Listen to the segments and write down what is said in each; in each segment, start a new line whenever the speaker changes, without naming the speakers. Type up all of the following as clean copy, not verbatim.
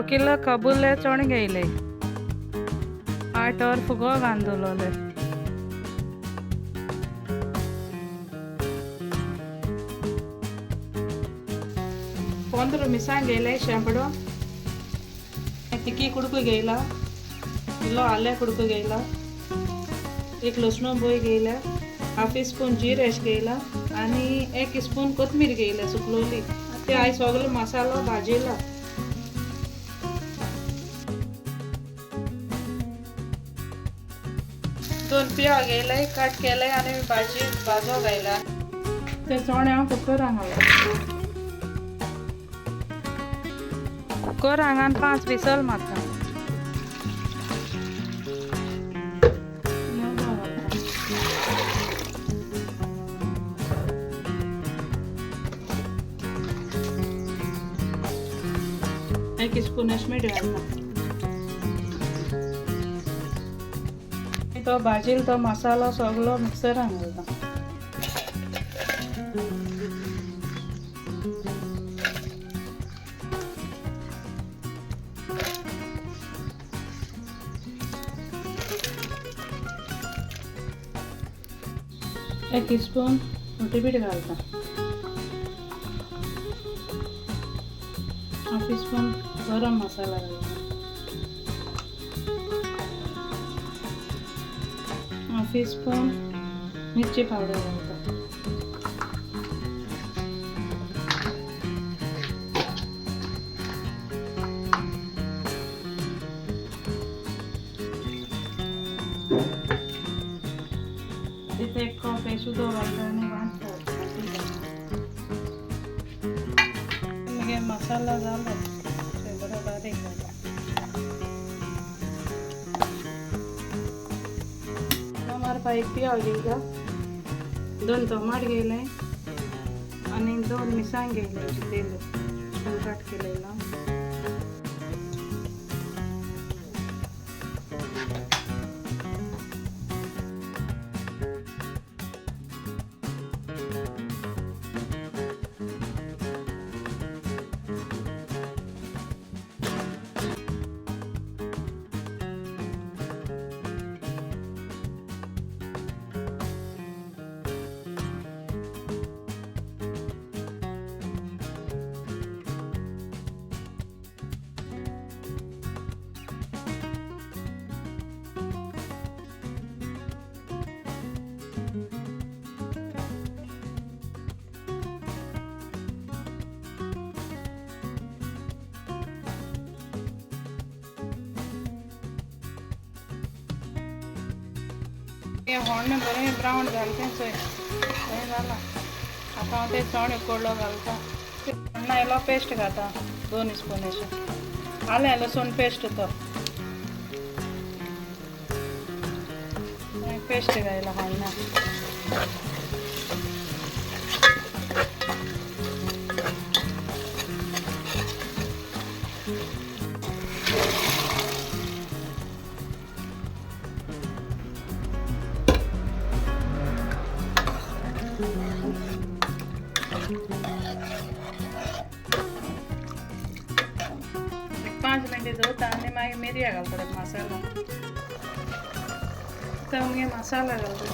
पाव किलो कबुले चण घेयले 8 और फुगो घालूले 15 मिरसांग घेयले शेंपडो तिकी कुडको घेयला किलो आले कुडको घेयला 1 लसणो बोय घेयला हाफ स्पून जिरेश घेयला आणि 1 स्पून कोथमीर घेयला सुकलोली ते आय सगळो मसालो भाजीला दोन पिया घेयले कट केले आणि भाजी भाजो घायला ते चणे हांव कुकरान घालता कुकर हांगान 5 विसल मारता एक स्पून मीठ घालता तो भाजील तो मसालो सगळो मिक्सरान घालता एक स्पून मोठीपीठ घालता हाफ स्पून गरम मसाला घालता हाफ स्पून मिरची पावडर घालता इथे 1 कप सुद्धा घालता आणि मग मसाला झाला बरं बारीक झाला टमाटर एक पिया घेयला 2 टमाट घेयले आणि 2 मिरसांग घेयले तेल कट केलेला होणे बरें ब्राउन घालते सोय झाला आता हांव ते चणे उकडलो घालता अण्णा इलो पेस्ट घालता 2 स्पून अशें आलें लसूण पेस्ट तो पेस्ट घायला हांना पाच मिनटे दवरता आनी मागीर मिरयां घालता मसाला तर मगे मसाला घालता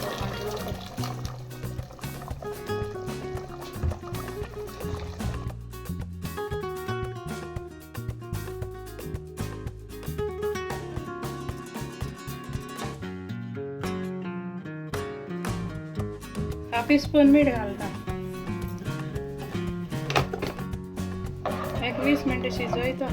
हाफ स्पून मीठ घालता 1 20 मिनटं शिजोयता